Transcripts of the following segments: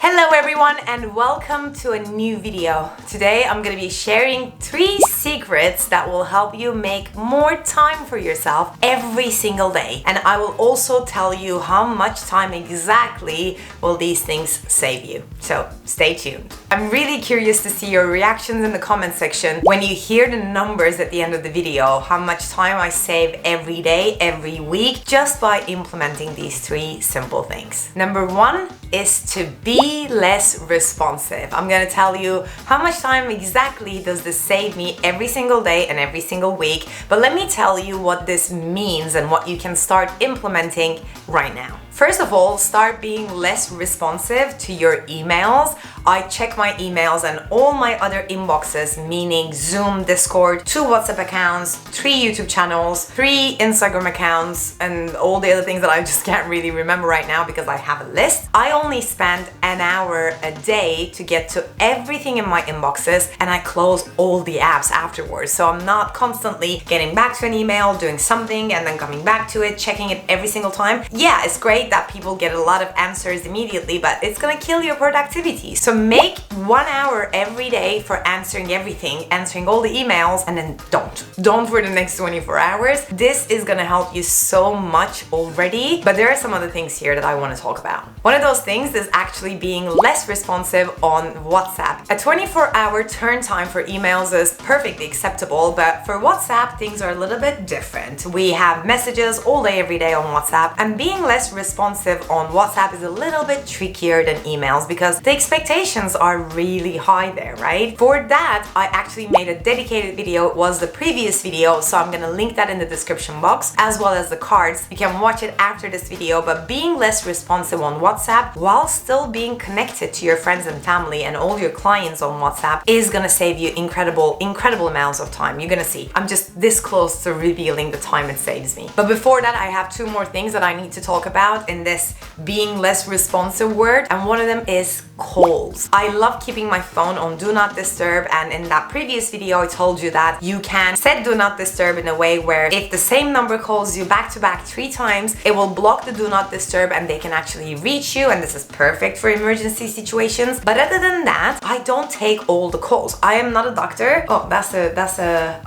Hello everyone and welcome to a new video. Today I'm going to be sharing 3 secrets that will help you make more time for yourself every single day. And I will also tell you how much time exactly will these things save you. So stay tuned. I'm really curious to see your reactions in the comment section when you hear the numbers at the end of the video, how much time I save every day, every week, just by implementing these 3 simple things. Number 1 is to be less responsive. I'm gonna tell you how much time exactly does this save me every single day and every single week, but let me tell you what this means and what you can start implementing right now. First of all, start being less responsive to your emails. I check my emails and all my other inboxes, meaning Zoom, Discord, 2 WhatsApp accounts, 3 YouTube channels, 3 Instagram accounts, and all the other things that I just can't really remember right now because I have a list. I only spend an hour a day to get to everything in my inboxes, and I close all the apps afterwards. So I'm not constantly getting back to an email, doing something, and then coming back to it, checking it every single time. Yeah, it's great that people get a lot of answers immediately, but it's gonna kill your productivity. So make 1 hour every day for answering everything, answering all the emails, and then don't for the next 24 hours. This is gonna help you so much already, but there are some other things here that I want to talk about. One of those things is actually being less responsive on WhatsApp. A 24-hour turn time for emails is perfectly acceptable, but for WhatsApp, things are a little bit different. We have messages all day, every day on WhatsApp, and being less responsive on WhatsApp is a little bit trickier than emails because the expectations are really high there, right? For that, I actually made a dedicated video. It was the previous video, so I'm gonna link that in the description box as well as the cards. You can watch it after this video, but being less responsive on WhatsApp while still being connected to your friends and family and all your clients on WhatsApp is gonna save you incredible amounts of time. You're gonna see. I'm just this close to revealing the time it saves me. But before that, I have 2 more things that I need to talk about in this being less responsive word, and one of them is calls. I love keeping my phone on do not disturb, and in that previous video I told you that you can set do not disturb in a way where if the same number calls you back to back 3 times, it will block the do not disturb and they can actually reach you, and this is perfect for emergency situations. But other than that, I don't take all the calls. I am not a doctor. Oh, that's a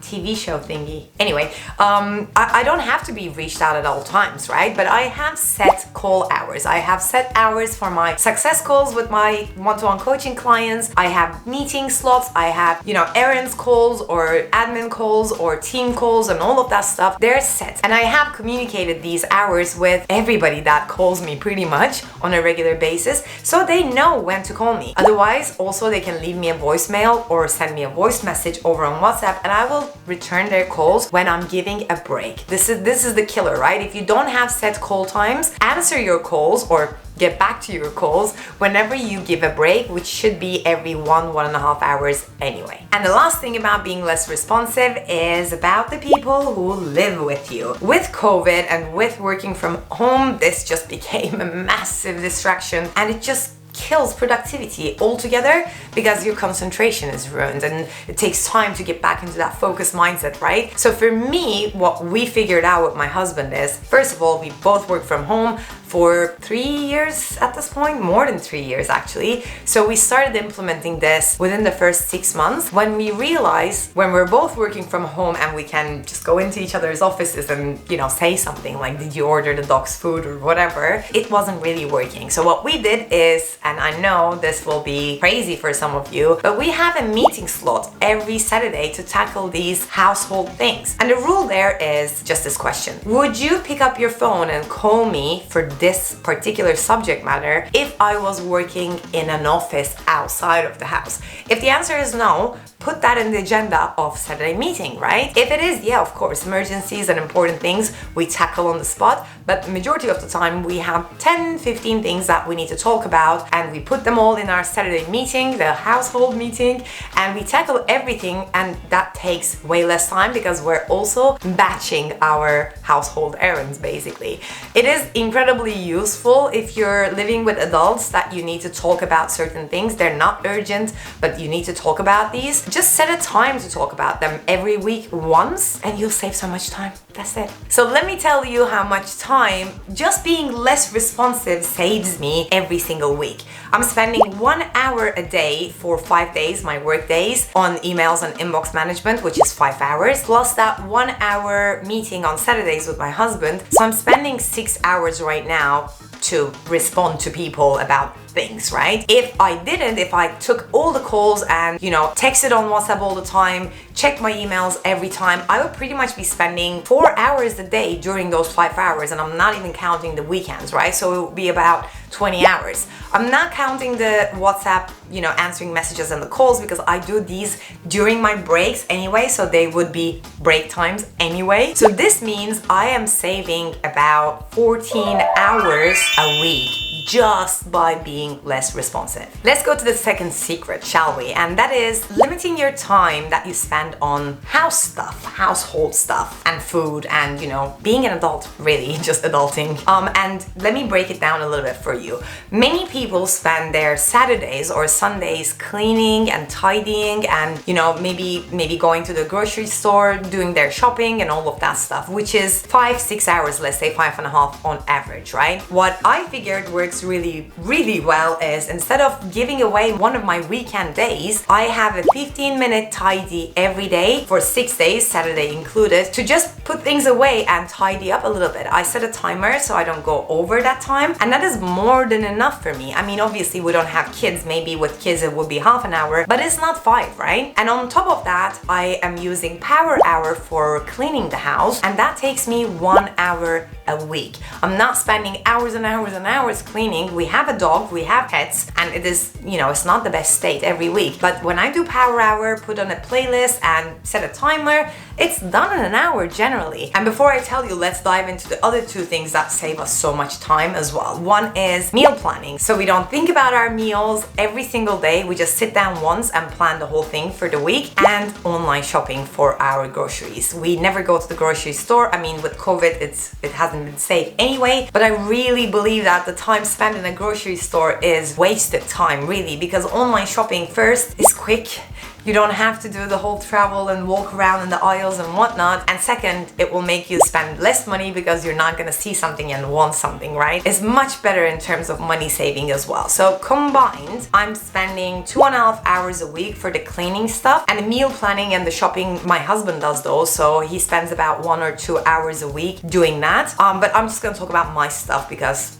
TV show thingy. Anyway, I don't have to be reached out at all times, right? But I have set call hours. I have set hours for my success calls with my one-to-one coaching clients. I have meeting slots. I have, errands calls or admin calls or team calls and all of that stuff. They're set. And I have communicated these hours with everybody that calls me pretty much on a regular basis, so they know when to call me. Otherwise, also they can leave me a voicemail or send me a voice message over on WhatsApp, and I will return their calls when I'm giving a break. This is the killer, right? If you don't have set call times, answer your calls or get back to your calls whenever you give a break, which should be every 1.5 hours anyway. And the last thing about being less responsive is about the people who live with you. With COVID and with working from home, this just became a massive distraction, and it just kills productivity altogether because your concentration is ruined and it takes time to get back into that focused mindset, right? So for me, what we figured out with my husband is, first of all, we both work from home for 3 years at this point, more than 3 years actually. So we started implementing this within the first 6 months when we realized when we're both working from home and we can just go into each other's offices and, say something like, did you order the dog's food or whatever, it wasn't really working. So what we did is, and I know this will be crazy for some of you, but we have a meeting slot every Saturday to tackle these household things. And the rule there is just this question: would you pick up your phone and call me for this particular subject matter if I was working in an office outside of the house? If the answer is no, put that in the agenda of Saturday meeting, right? If it is, yeah, of course, emergencies and important things we tackle on the spot, but the majority of the time we have 10-15 things that we need to talk about, and we put them all in our Saturday meeting, the household meeting, and we tackle everything, and that takes way less time because we're also batching our household errands basically. It is incredibly useful if you're living with adults that you need to talk about certain things. They're not urgent, but you need to talk about these. Just set a time to talk about them every week once, and you'll save so much time. That's it. So let me tell you how much time just being less responsive saves me every single week. I'm spending 1 hour a day for 5 days, my work days, on emails and inbox management, which is 5 hours, plus that 1 hour meeting on Saturdays with my husband. So I'm spending 6 hours right now to respond to people about things, right? If I took all the calls and, texted on WhatsApp all the time, checked my emails every time, I would pretty much be spending 4 hours a day during those 5 hours, and I'm not even counting the weekends, right? So it would be about 20 hours. I'm not counting the WhatsApp, answering messages and the calls, because I do these during my breaks anyway, so they would be break times anyway. So this means I am saving about 14 hours a week just by being less responsive. Let's go to the second secret, shall we? And that is limiting your time that you spend on house stuff, household stuff, and food, and being an adult, really, just adulting. And let me break it down a little bit for you. Many people spend their Saturdays or Sundays cleaning and tidying, and maybe going to the grocery store, doing their shopping and all of that stuff, which is 5-6 hours, let's say 5.5 on average, right? What I figured works really, really well is, instead of giving away one of my weekend days, I have a 15-minute tidy every day for 6 days, Saturday included, to just put things away and tidy up a little bit. I set a timer so I don't go over that time, and that is more than enough for me. I mean, obviously we don't have kids, maybe with kids it would be half an hour, but it's not 5, right? And on top of that, I am using Power Hour for cleaning the house, and that takes me 1 hour a week. I'm not spending hours and hours and hours cleaning. We have a dog, we have pets, and it is, it's not the best state every week. But when I do Power Hour, put on a playlist and set a timer, it's done in an hour generally. And before I tell you, let's dive into the other 2 things that save us so much time as well. One is meal planning. So we don't think about our meals every single day. We just sit down once and plan the whole thing for the week. And online shopping for our groceries. We never go to the grocery store. I mean, with COVID, it hasn't been safe anyway, but I really believe that the time spent in a grocery store is wasted time, really, because online shopping, first, is quick. You don't have to do the whole travel and walk around in the aisles and whatnot. And second, it will make you spend less money because you're not gonna see something and want something, right? It's much better in terms of money saving as well. So combined, I'm spending 2.5 hours a week for the cleaning stuff, and the meal planning and the shopping, my husband does those, so he spends about 1 or 2 hours a week doing that. But I'm just gonna talk about my stuff because,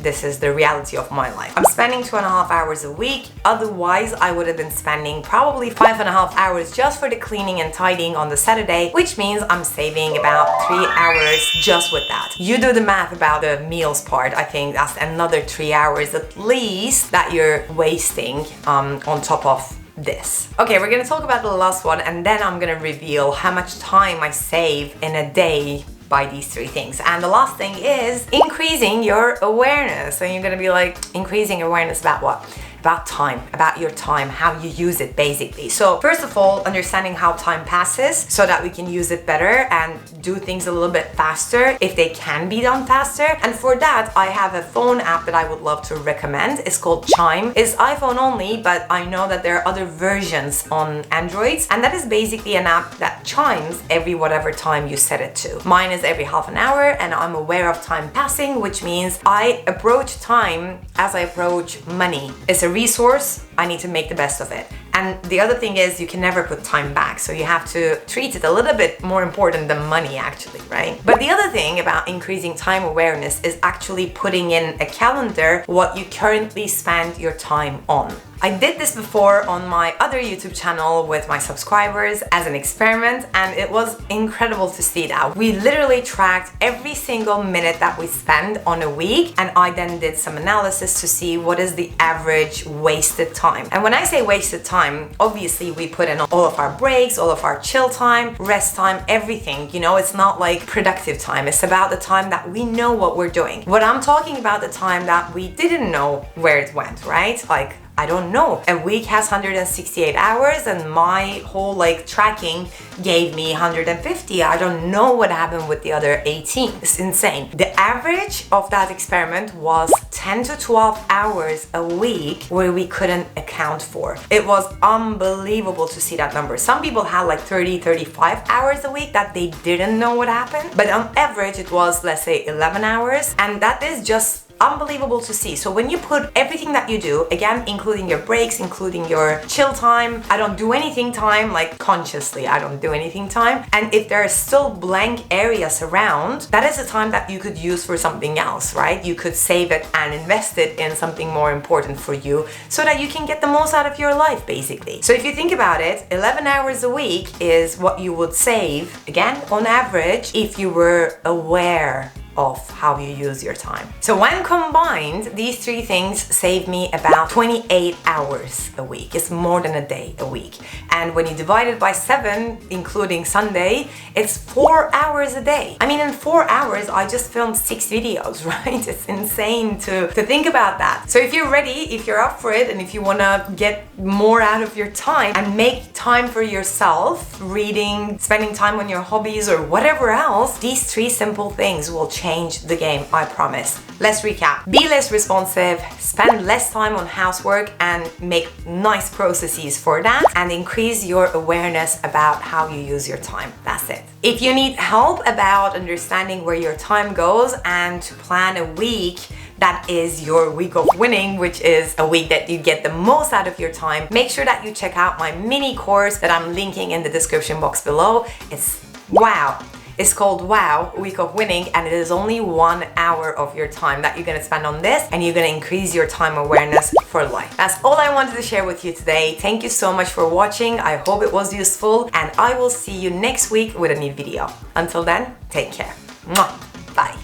this is the reality of my life. I'm spending 2.5 hours a week. Otherwise, I would have been spending probably 5.5 hours just for the cleaning and tidying on the Saturday, which means I'm saving about 3 hours just with that. You do the math about the meals part. I think that's another 3 hours at least that you're wasting on top of this. Okay, we're gonna talk about the last one, and then I'm gonna reveal how much time I save in a day by these 3 things. And the last thing is increasing your awareness. And you're gonna be like, increasing awareness about what? About time, about your time, how you use it basically. So first of all, understanding how time passes so that we can use it better and do things a little bit faster if they can be done faster. And for that, I have a phone app that I would love to recommend. It's called Chime. It's iPhone only, but I know that there are other versions on Androids, and that is basically an app that chimes every whatever time you set it to. Mine is every half an hour, and I'm aware of time passing, which means I approach time as I approach money. It's a resource, I need to make the best of it. And the other thing is, you can never put time back, so you have to treat it a little bit more important than money actually, right? But the other thing about increasing time awareness is actually putting in a calendar what you currently spend your time on. I did this before on my other YouTube channel with my subscribers as an experiment, and it was incredible to see that. We literally tracked every single minute that we spend on a week, and I then did some analysis to see what is the average wasted time. And when I say wasted time, obviously we put in all of our breaks, all of our chill time, rest time, everything. It's not like productive time. It's about the time that we know what we're doing. What I'm talking about, the time that we didn't know where it went, right? Like, I don't know. A week has 168 hours and my whole like tracking gave me 150. I don't know what happened with the other 18. It's insane. The average of that experiment was 10 to 12 hours a week where we couldn't account for. It was unbelievable to see that number. Some people had like 30, 35 hours a week that they didn't know what happened. But on average, it was, let's say, 11 hours. And that is just unbelievable to see. So when you put everything that you do, again, including your breaks, including your chill time, I don't do anything time, like consciously, I don't do anything time. And if there are still blank areas around, that is a time that you could use for something else, right? You could save it and invest it in something more important for you so that you can get the most out of your life, basically. So if you think about it, 11 hours a week is what you would save, again, on average, if you were aware of how you use your time. So when combined, these three things save me about 28 hours a week. It's more than a day a week. And when you divide it by 7, including Sunday, it's 4 hours a day. I mean, in 4 hours, I just filmed 6 videos, right? It's insane to think about that. So if you're ready, if you're up for it, and if you wanna get more out of your time and make time for yourself, reading, spending time on your hobbies or whatever else, these 3 simple things will change the game, I promise. Let's recap. Be less responsive, spend less time on housework and make nice processes for that, and increase your awareness about how you use your time. That's it. If you need help about understanding where your time goes and to plan a week that is your week of winning, which is a week that you get the most out of your time, make sure that you check out my mini course that I'm linking in the description box below. It's called Wow, Week of Winning, and it is only 1 hour of your time that you're gonna spend on this, and you're gonna increase your time awareness for life. That's all I wanted to share with you today. Thank you so much for watching. I hope it was useful, and I will see you next week with a new video. Until then, take care. Mwah. Bye.